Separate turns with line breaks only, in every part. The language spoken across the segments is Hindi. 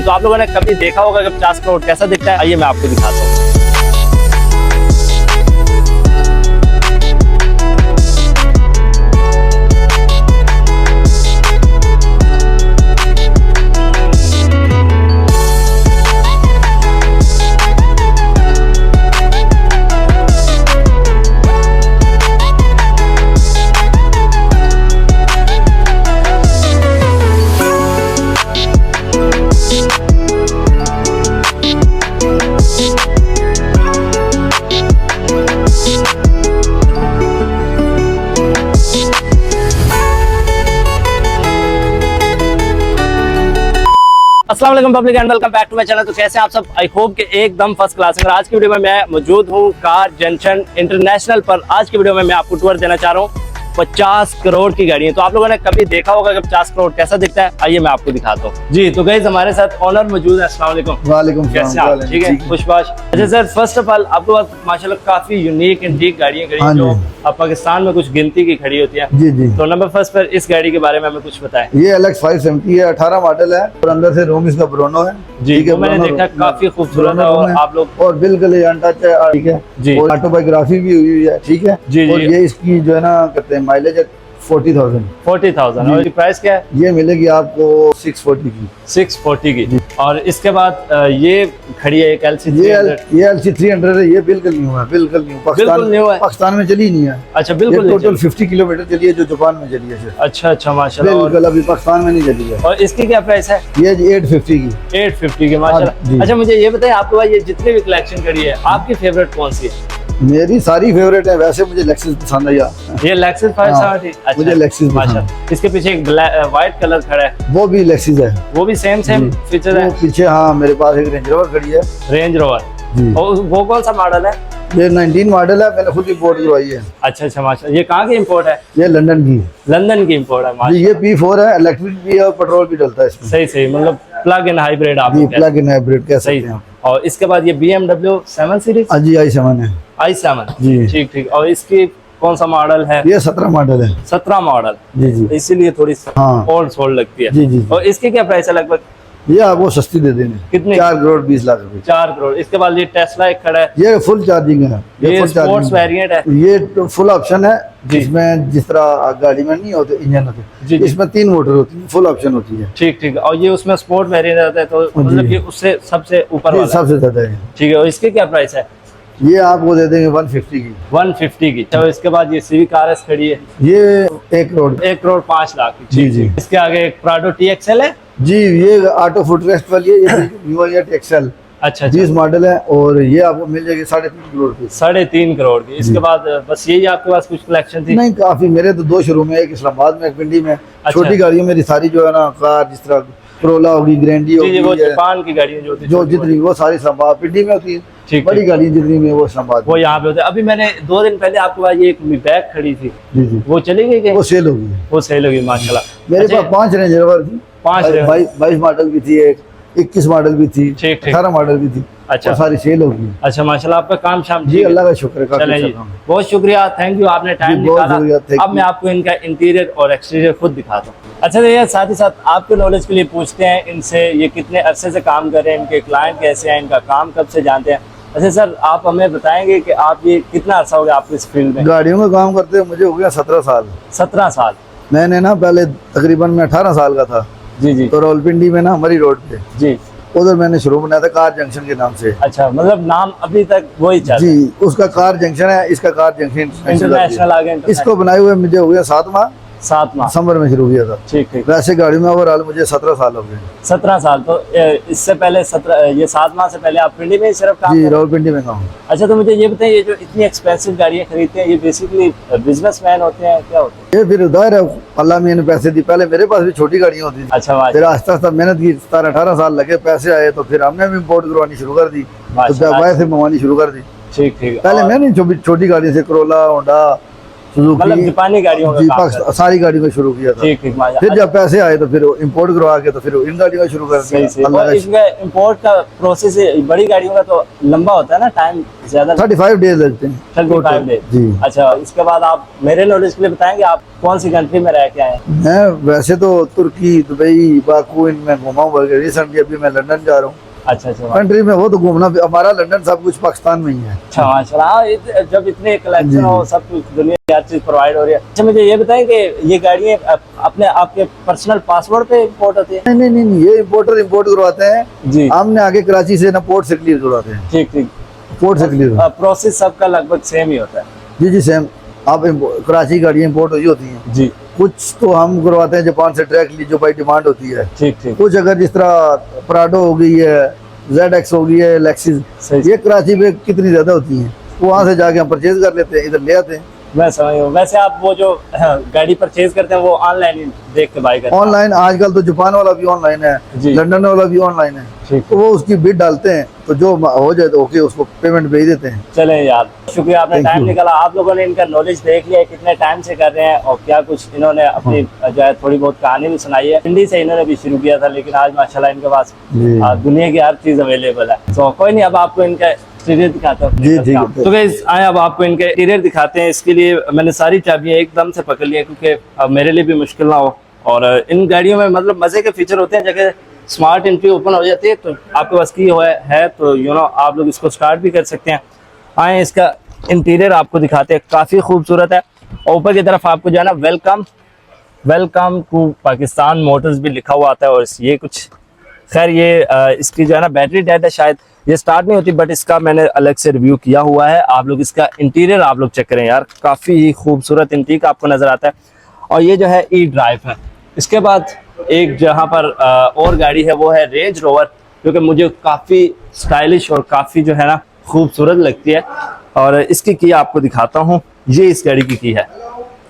तो आप लोगों ने कभी देखा होगा कि 50 करोड़ कैसा दिखता है, आइए मैं आपको दिखाता हूँ। अस्सलाम वालेकुम public and welcome back to my channel. तो कैसे हैं आप सब? आई होप कि एकदम फर्स्ट क्लास है। आज की वीडियो में मैं मौजूद हूँ कार जंक्शन इंटरनेशनल पर। आज की वीडियो में मैं आपको टूर देना चाह रहा हूँ 50 करोड़ की गाड़ी है। तो आप लोगों ने कभी देखा होगा कि 50 करोड़ कैसा दिखता है, आइए मैं आपको दिखाता हूँ। जी तो गाइस हमारे साथ ऑनर मौजूद है। अस्सलाम वालेकुम।
वालेकुम
कैसे आप? ठीक है, खुशबाश। अच्छा सर, फर्स्ट ऑफ ऑल आपके पास माशाल्लाह काफी यूनिक एंटीक गाड़ियाँ खड़ी हैं जो अब पाकिस्तान में कुछ गिनती की खड़ी होती है।
जी जी।
तो नंबर फर्स्ट पर इस गाड़ी के बारे में हमें कुछ बताएं।
ये LX 570 है, 18 मॉडल है और अंदर से रूम इसका ब्रोनो है।
जी वो मैंने देखा, काफी खूबसूरत है और आप लोग
और बिल्कुल ये अनटच है। ठीक है
जी।
और ऑटोबायोग्राफी भी हुई है। ठीक है
जी
और
जी।
ये इसकी जो है ना कहते हैं माइलेज है 40,000।
40,000 और इसकी प्राइस क्या है?
ये मिलेगी आपको 640 की।
640 की। और इसके बाद ये खड़ी है एक LC 300।
ये LC 300 है। ये बिल्कुल न्यू है, बिल्कुल न्यू।
बिल्कुल न्यू है।
पाकिस्तान में चली नहीं है।
अच्छा बिल्कुल
टोटल 50 किलोमीटर चली है जो जापान में चली है।
अच्छा अच्छा माशाल्लाह।
बिल्कुल अभी पाकिस्तान में नहीं चली है।
और इसकी क्या प्राइस है?
ये 850 की।
850 की माशाल्लाह। अच्छा मुझे ये बताइए, आपके पास ये जितनी भी कलेक्शन खड़ी है आपकी फेवरेट कौन सी है?
मेरी सारी फेवरेट है। वैसे मुझे लेक्सस पसंद है यार।
ये लेक्सस 570। अच्छा,
मुझे लेक्सस
माशाल्लाह। इसके पीछे एक व्हाइट कलर खड़ा है,
वो भी लेक्सस है।
वो भी सेम फीचर है।
पीछे हाँ मेरे पास एक रेंज रोवर खड़ी है।
Range Rover.
जी।
और वो कौन सा मॉडल है?
ये 19 मॉडल है, मैंने खुद इंपोर्ट करवाई है।
अच्छा अच्छा माशाल्लाह। ये कहाँ की इंपोर्ट है?
ये लंदन की।
लंदन की इंपोर्ट है
जी।
माशाल्लाह।
ये P4 है, इलेक्ट्रिक भी है और पेट्रोल भी डलता है इसमें।
सही सही, मतलब प्लग इन हाइब्रिड आप
जी, प्लग इन हाइब्रिड कह सकते हैं।
और इसके बाद ये BMW 7 सीरीज।
हाँ जी, i7 है।
i7
जी।
ठीक ठीक। और इसकी कौन सा मॉडल है?
ये 17 मॉडल है।
17 मॉडल।
जी जी।
इसीलिए थोड़ी
हाँ।
ओल्ड सोल्ड लगती है।
जी जी।
और इसकी क्या प्राइस है लगभग?
ये आपको सस्ती दे देंगे।
कितने?
4 करोड़ 20 लाख रुपए।
4 करोड़। इसके बाद ये टेस्ला एक खड़ा है,
ये फुल चार्जिंग है।
ये
फुल
स्पोर्ट्स वेरिएंट है।
ये तो फुल ऑप्शन है
जी।
जिसमें जिस तरह गाड़ी में नहीं होते इंजन
जी,
होते,
जी।
इसमें 3 मोटर होती है, फुल ऑप्शन होती है।
ठीक ठीक। और ये उसमें स्पोर्ट वेरिएंट आता है तो मतलब
जी।
ये उससे सबसे ऊपर
ये
वाला है।
सबसे ज्यादा है।
ठीक है। और इसकी क्या प्राइस है?
ये आपको दे देंगे 150 की।
150 की। तो इसके बाद ये सिविक RS खड़ी है,
ये 1 करोड़।
1 करोड़ 5 लाख की।
जी,
ठीक,
जी।
ठीक। इसके आगे एक प्राडो TXL है।
जी, ये ऑटो फुटरेस्ट वाली है। ये न्यू एक्सेल
अच्छा
20 मॉडल है और ये आपको मिल जाएगी 3.5 करोड़ की।
3.5 करोड़ की। इसके बाद बस यही आपके पास कुछ कलेक्शन थी?
नहीं, काफी। मेरे तो 2 शोरूम है, एक इस्लामाबाद में एक पिंडी में। छोटी गाड़ियों मेरी सारी जो है ना कार, जिस तरह करोला होगी, ग्रैंडी होगी,
वो जापान की गाड़ियाँ जो होती है
जो जितनी वो सारी इस्लामाबाद पिंडी में होती है। बड़ी गाड़ियाँ जितनी में वो इस्लामाबाद
वो यहाँ पे होते हैं। अभी मैंने 2 दिन पहले आपके पास ये एक बैग खड़ी थी,
जी जी,
वो चली गई क्या?
वो सेल होगी।
वो सेल होगी माशाल्लाह।
मेरे पास 5 रेंज रोवर थी।
5
22 मॉडल भी थी, एक 21 मॉडल भी थी,
ठीक, ठीक।
18 मॉडल भी थी।
अच्छा।
सारी सेल होगी।
अच्छा माशाल्लाह, आपका काम शाम
जी, अल्लाह का शुक्र है।
चले जी, बहुत शुक्रिया, थैंक यू, आपने टाइम
बहुत
निकाला।
शुक्रिया, thank
अब मैं आपको इनका इंटीरियर और एक्सटीरियर खुद दिखाता हूँ। अच्छा भैया, साथ ही साथ आपके नॉलेज के लिए पूछते हैं इनसे, ये कितने अरसे से काम कर रहे हैं, इनके क्लाइंट कैसे हैं, इनका काम कब से जानते हैं। अच्छा सर, आप हमें बताएंगे कि आप ये कितना अरसा हो गया आपको इस फील्ड में?
गाड़ियों में काम करते हैं मुझे हो गया 17 साल।
17 साल।
मैंने ना पहले तकरीबन मैं 18 साल का था
जी जी।
तो रावलपिंडी में ना हमारी रोड पे
जी।
उधर मैंने शुरू बनाया था कार जंक्शन के नाम से।
अच्छा, मतलब नाम अभी तक वही चल?
जी, उसका कार जंक्शन है, इसका कार जंक्शन
इंटरनेशनल आ गया।
इसको बनाए हुए मुझे हो गया 7 माह।
7 माह।
दिसंबर में शुरू किया था।
ठीक ठीक।
वैसे गाड़ी में ओवरऑल मुझे 17 साल हो गए।
17 साल। तो इससे पहले 7 माह से पहले आप पिंडी में ही सिर्फ काम?
जी, रावलपिंडी में काम।
अच्छा, तो मुझे ये बताइए, ये जो इतनी एक्सपेंसिव गाड़ियाँ खरीदते हैं ये बेसिकली बिजनेसमैन होते हैं, क्या होते हैं?
ये फिर उधर है, अल्लाह ने पैसे दी। पहले मेरे पास भी छोटी गाड़ियाँ होती थी।
अच्छा,
फिर आस्ता आस्ता मेहनत की, 17-18 साल लगे, पैसे आए तो फिर हमने भी इम्पोर्ट करवानी शुरू कर दी, तो से मंगवानी शुरू कर दी।
ठीक ठीक।
पहले मैंने छोटी गाड़ी से करोला, होंडा सुजुकी
मतलब जापानी गाड़ियों का
जी,
काम
पाकिस्तान सारी गाड़ी में शुरू किया था।
ठीक ठीक माशा।
फिर जब पैसे आए तो फिर इंपोर्ट करवा के तो फिर इन गाड़ियों में शुरू कर
सही
दिया।
सही।
अल्लाह
और
का
इसमें इंपोर्ट का प्रोसेस बड़ी गाड़ियों का तो लंबा होता है ना, टाइम ज्यादा
35 डेज लगते हैं
35 डेज।
जी।
अच्छा, इसके बाद आप मेरे नॉलेज के लिए बताएंगे आप कौन सी कंट्री में रह के आए हैं?
मैं वैसे तो तुर्की, दुबई, बाकू इनमें घुमा हुआ है। रिसेंटली अभी मैं लंदन जा रहा हूँ।
अच्छा अच्छा
कंट्री में वो तो घूमना, हमारा लंदन सब कुछ पाकिस्तान में ही है।
अच्छा माशाल्लाह। हाँ, जब इतने कलेक्शन
जी।
हो, सब कुछ दुनिया की हर चीज प्रोवाइड हो रही है। अच्छा, मुझे ये बताएं कि ये गाड़ियाँ अपने आपके पर्सनल पासपोर्ट पे इंपोर्ट होती है?
नहीं, ये इम्पोर्टर इम्पोर्ट करवाते हैं
जी।
हमने आगे कराची से ना पोर्ट से क्लियर करवाते हैं।
ठीक ठीक।
पोर्ट से क्लियर
प्रोसेस सबका लगभग सेम ही होता है?
जी जी सेम। आप कराची गाड़ियाँ इम्पोर्ट हुई होती हैं
जी।
कुछ तो हम करवाते हैं जापान से डायरेक्टली जो बाई डिमांड होती है।
ठीक ठीक।
कुछ अगर जिस तरह प्राडो हो गई है, ZX हो गई है, लेक्सिस,
सही।
ये कराची में कितनी ज्यादा होती हैं, वहाँ से जाके हम परचेज कर लेते हैं, इधर ले आते हैं।
मैं समझ गया। वैसे आप वो जो गाड़ी परचेज करते हैं वो ऑनलाइन ही देख के बाई करते हैं?
ऑनलाइन आजकल तो जापान वाला भी ऑनलाइन है,
जी।
लंदन वाला भी ऑनलाइन है।
ठीक।
तो वो उसकी बिड डालते हैं, तो जो हो जाए तो ओके, उसको पेमेंट भेज देते हैं।
चले यार, शुक्रिया आपने
Thank
टाइम
you।
निकाला। आप लोगों ने इनका नॉलेज देख लिया, कितने टाइम से कर रहे हैं और क्या कुछ इन्होंने अपनी जो है थोड़ी बहुत कहानी भी सुनाई है। हिंदी से इन्होंने भी शुरू किया था, लेकिन आज माशाल्लाह इनके पास
जी।
दुनिया की हर चीज अवेलेबल है। तो कोई नहीं, अब आपको इनका इंटीरियर दिखाता हूँ।
जी, ठीक है।
तो गाइस आए अब आपको इनके इंटीरियर दिखाते हैं। इसके लिए मैंने सारी चाबियां एकदम से पकड़ लिया क्योंकि अब मेरे लिए भी मुश्किल ना हो। और इन गाड़ियों में मतलब मजे के फीचर होते हैं। जगह स्मार्ट एंट्री ओपन हो जाती है तो आपके पास की है तो आप लोग इसको स्टार्ट भी कर सकते हैं। आए इसका इंटीरियर आपको दिखाते हैं, काफी खूबसूरत है। ऊपर की तरफ आपको जो है ना वेलकम टू पाकिस्तान मोटर्स भी लिखा हुआ आता है। और ये कुछ खैर ये इसकी जो है ना बैटरी डेड है, शायद ये स्टार्ट नहीं होती, बट इसका मैंने अलग से रिव्यू किया हुआ है। आप लोग इसका इंटीरियर आप लोग चेक करें यार, काफी ही खूबसूरत इंटीरियर आपको नजर आता है। और ये जो है ई ड्राइव है। इसके बाद एक जहाँ पर और गाड़ी है वो है रेंज रोवर, जो कि मुझे काफी स्टाइलिश और काफी जो है ना खूबसूरत लगती है। और इसकी की आपको दिखाता हूँ, ये इस गाड़ी की है,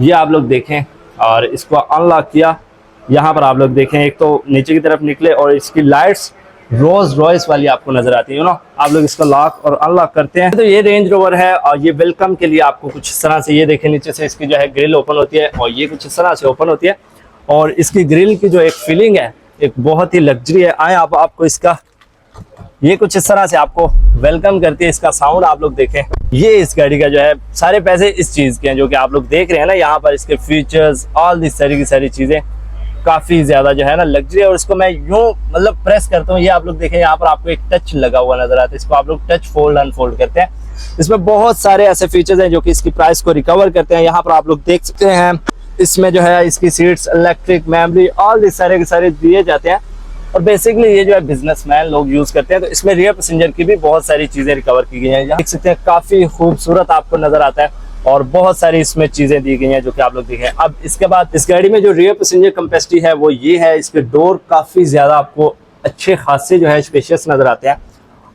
ये आप लोग देखें। और इसको अनलॉक किया, यहाँ पर आप लोग देखें, एक तो नीचे की तरफ निकले और इसकी लाइट्स रोज रॉयस वाली आपको नजर आती है। आप लोग इसको लॉक और अनलॉक करते हैं तो ये रेंज रोवर है। और ये वेलकम के लिए आपको कुछ इस तरह से, ये देखें नीचे से इसकी जो है ग्रिल ओपन होती है और ये कुछ इस तरह से ओपन होती है। और इसकी ग्रिल की जो एक फीलिंग है, एक बहुत ही लग्जरी है। आए आपको इसका ये कुछ इस तरह से आपको वेलकम करती है। इसका साउंड आप लोग देखें, ये इस गाड़ी का जो है सारे पैसे इस चीज के हैं जो कि आप लोग देख रहे हैं ना। यहाँ पर इसके फीचर्स ऑल दिस सारी की सारी चीजें काफी ज्यादा जो है ना लग्जरी है। और इसको मैं यूं मतलब प्रेस करता हूँ, ये आप लोग देखें, यहाँ पर आपको एक टच लगा हुआ नजर आता है। इसको आप लोग टच फोल्ड अनफोल्ड करते हैं। इसमें बहुत सारे ऐसे फीचर्स हैं जो कि इसकी प्राइस को रिकवर करते हैं। यहाँ पर आप लोग देख सकते हैं, इसमें जो है इसकी seats, electric, memory, all this सारे के सारे दिए जाते हैं। और बेसिकली ये जो है बिजनेसमैन लोग यूज करते हैं। तो इसमें रियर पैसेंजर की भी बहुत सारी चीजें रिकवर की गई हैं। यहाँ देख सकते हैं, काफी खूबसूरत आपको नजर आता है और बहुत सारी इसमें चीजें दी गई हैं जो कि आप लोग देखें। अब इसके बाद इस गाड़ी में जो रियर पैसेंजर कैपेसिटी है वो ये है, इसके डोर काफी ज्यादा आपको अच्छे खासे जो है स्पेशियस नजर आते हैं।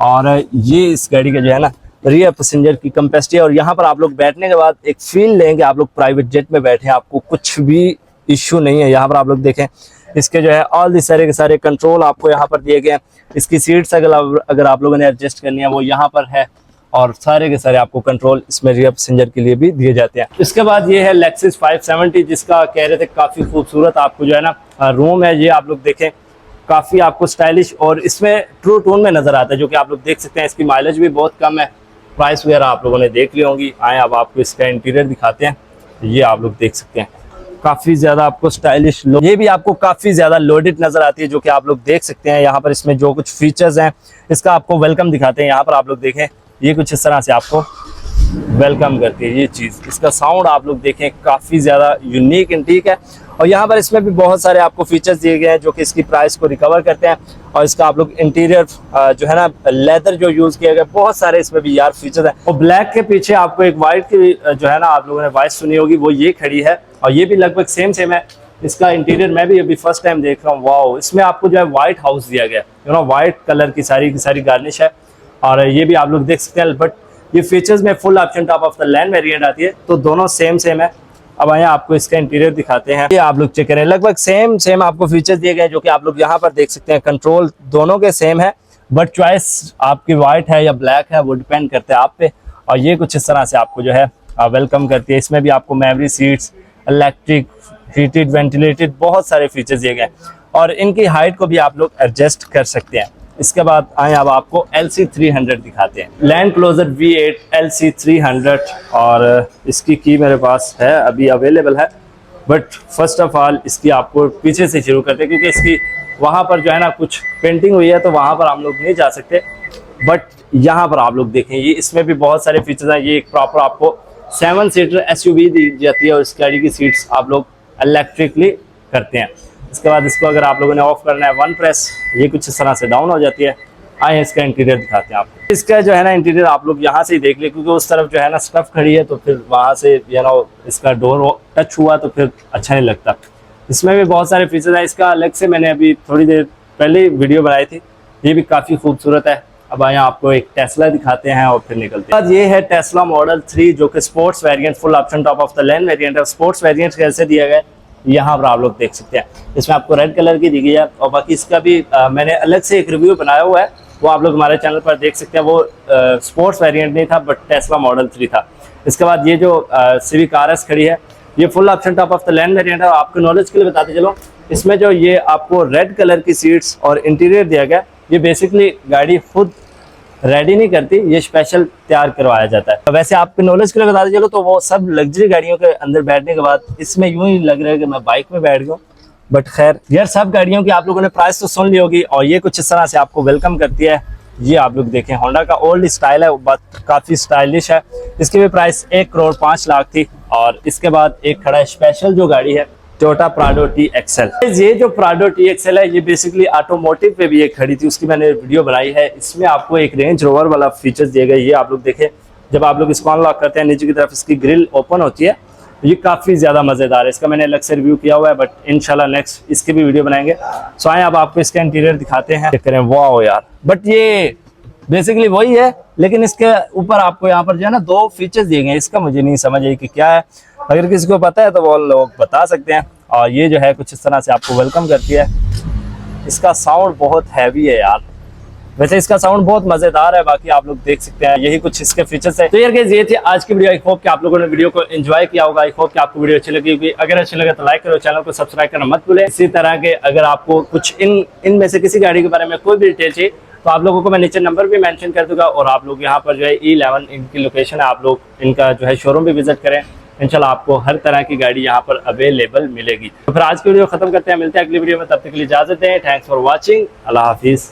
और ये इस गाड़ी का जो है ना रियर पैसेंजर की कैपेसिटी है। और यहाँ पर आप लोग बैठने के बाद एक फील लेंगे, आप लोग प्राइवेट जेट में बैठे हैं, आपको कुछ भी इश्यू नहीं है। यहाँ पर आप लोग देखें, इसके जो है ऑल दी सारे के सारे कंट्रोल आपको यहाँ पर दिए गए हैं। इसकी सीट्स अगर आप लोगों ने एडजस्ट करनी है वो यहाँ पर है। और सारे के सारे आपको कंट्रोल इसमें रियर पैसेंजर के लिए भी दिए जाते हैं। इसके बाद ये है लेक्सिस 570, जिसका कह रहे थे काफी खूबसूरत आपको जो है ना रूम है। ये आप लोग देखें, काफी आपको स्टाइलिश और इसमें ट्रू टोन में नजर आता है, जो कि आप लोग देख सकते हैं। इसकी माइलेज भी बहुत कम है। प्राइस वगैरह आप लोगों ने देख ली होंगी। आए अब आपको इसका इंटीरियर दिखाते हैं। ये आप लोग देख सकते हैं, काफी ज्यादा आपको स्टाइलिश, ये भी आपको काफी ज्यादा लोडेड नजर आती है, जो कि आप लोग देख सकते हैं। यहाँ पर इसमें जो कुछ फीचर्स हैं, इसका आपको वेलकम दिखाते हैं। यहाँ पर आप लोग देखें, ये कुछ इस तरह से आपको वेलकम करती है ये चीज़। इसका साउंड आप लोग देखें, काफ़ी ज़्यादा यूनिक इंटीक है। और यहाँ पर इसमें भी बहुत सारे आपको फीचर्स दिए गए हैं जो कि इसकी प्राइस को रिकवर करते हैं। और इसका आप लोग इंटीरियर जो है ना लेदर जो यूज़ किया गया, बहुत सारे इसमें भी यार फीचर्स हैं। और ब्लैक के पीछे आपको एक वाइट की जो है ना आप लोगों ने वॉइस सुनी होगी, वो ये खड़ी है और ये भी लगभग सेम है। इसका इंटीरियर मैं भी अभी फर्स्ट टाइम देख रहा हूँ। वाओ, इसमें आपको जो है व्हाइट हाउस दिया गया, व्हाइट कलर की सारी गार्निश है। और ये भी आप लोग देख सकते हैं। बट ये फीचर्स में full option top of the land variant आती है, तो दोनों सेम है। अब आए आपको इसका इंटीरियर दिखाते हैं। ये आप लोग चेक करें, लगभग सेम आपको फीचर्स दिए गए जो कि आप लोग यहाँ पर देख सकते हैं। कंट्रोल दोनों के सेम है, बट चॉइस आपकी व्हाइट है या ब्लैक है वो डिपेंड करता है आप पे। और ये कुछ इस तरह से आपको जो है वेलकम करती है। इसमें भी आपको memory seats, electric, heated, ventilated, बहुत सारे फीचर्स दिए गए और इनकी हाइट को भी आप लोग एडजस्ट कर सकते हैं। इसके बाद आए अब आपको LC300 दिखाते हैं, लैंड क्लोजर V8 LC300 और इसकी की मेरे पास है, अभी अवेलेबल है। बट फर्स्ट ऑफ ऑल इसकी आपको पीछे से शुरू करते हैं क्योंकि इसकी वहाँ पर जो है ना कुछ पेंटिंग हुई है तो वहाँ पर हम लोग नहीं जा सकते। बट यहाँ पर आप लोग देखें, ये इसमें भी बहुत सारे फीचर्स हैं। ये एक प्रॉपर आपको 7 सीटर SUV दी जाती है और इस गाड़ी की सीट्स आप लोग इलेक्ट्रिकली करते हैं। इसके बाद इसको अगर आप लोगों ने ऑफ करना है 1 प्रेस, ये कुछ इस तरह से डाउन हो जाती है। आए इसका इंटीरियर दिखाते हैं आपको। इसका जो है ना इंटीरियर आप लोग यहाँ से ही देख ले क्योंकि उस तरफ जो है ना स्टफ खड़ी है तो फिर वहाँ से यू नो इसका डोर टच हुआ तो फिर अच्छा नहीं लगता। इसमें भी बहुत सारे फीचर्स हैं। इसका अलग से मैंने अभी थोड़ी देर पहले वीडियो बनाई थी, ये भी काफ़ी खूबसूरत है। अब आए आपको एक टेस्ला दिखाते हैं और फिर निकलते हैं। ये है टेस्ला मॉडल 3 जो कि sports variant, full option top of the line variant है। स्पोर्ट्स वेरिएंट कैसे दिया गया है यहाँ पर आप लोग देख सकते हैं। इसमें आपको रेड कलर की दी गई है और बाकी इसका भी मैंने अलग से एक रिव्यू बनाया हुआ है, वो आप लोग हमारे चैनल पर देख सकते हैं। वो स्पोर्ट्स वेरिएंट नहीं था बट टेस्ला मॉडल 3 था। इसके बाद ये जो सिविक RS खड़ी है, ये full option top of the land variant है। आपको नॉलेज के लिए बताते चलो, इसमें जो ये आपको रेड कलर की सीट्स और इंटीरियर दिया गया, ये बेसिकली गाड़ी खुद रेडी नहीं करती, ये स्पेशल तैयार करवाया जाता है। वैसे आपके नॉलेज के लिए बताते चलो तो वो सब लग्जरी गाड़ियों के अंदर बैठने के बाद इसमें यूं ही लग रहा है कि मैं बाइक में बैठ गया। बट खैर यार, सब गाड़ियों की आप लोगों ने प्राइस तो सुन ली होगी और ये कुछ इस तरह से आपको वेलकम करती है। ये आप लोग देखें, होंडा का ओल्ड स्टाइल है, बात काफ़ी स्टाइलिश है। इसकी भी प्राइस 1,05,00,000 थी। और इसके बाद एक खड़ा है स्पेशल जो गाड़ी है, टोयोटा प्राडो TXL। ये जो प्राडो TXL है ये बेसिकली ऑटोमोटिव पे भी एक खड़ी थी, उसकी मैंने वीडियो बनाई है। इसमें आपको एक रेंज रोवर वाला फीचर्स दिए गए, ये आप लोग देखें। जब आप लोग इसको अनलॉक करते हैं नीचे की तरफ इसकी ग्रिल ओपन होती है, ये काफ़ी ज़्यादा मज़ेदार है। इसका मैंने अलग से रिव्यू किया हुआ है बट इंशाल्लाह नेक्स्ट इसकी भी वीडियो बनाएंगे। सो आए अब आपको इसका इंटीरियर दिखाते हैं, चेक करें। वाह यार, बट ये बेसिकली वही है लेकिन इसके ऊपर आपको यहाँ पर जो है ना 2 फीचर्स दिए गए, इसका मुझे नहीं समझ आई कि क्या है। अगर किसी को पता है तो वो लोग बता सकते हैं। और ये जो है कुछ इस तरह से आपको वेलकम करती है। इसका साउंड बहुत हैवी है यार, वैसे इसका साउंड बहुत मजेदार है। बाकी आप लोग देख सकते हैं, यही कुछ इसके फीचर्स है। तो यार गाइस, ये थी आज की वीडियो। आई होप कि आप लोगों ने वीडियो को एंजॉय किया होगा। आई होप कि आपको वीडियो अच्छी लगी होगी। अगर अच्छी लगे तो लाइक करो, चैनल को सब्सक्राइब करना मत भूलें। इसी तरह के अगर आपको कुछ इनमें से किसी गाड़ी के बारे में कोई भी डिटेल चाहिए तो आप लोगों को मैं नीचे नंबर भी मेंशन कर दूंगा और आप लोग यहाँ पर जो है E11 इनकी लोकेशन है, आप लोग इनका जो है शोरूम भी विजिट करें। इंशाल्लाह आपको हर तरह की गाड़ी यहाँ पर अवेलेबल मिलेगी। तो फिर आज की वीडियो खत्म करते हैं, मिलते हैं अगली वीडियो में। तब तक के लिए इजाजत दें। Thanks for watching. Allah Hafiz.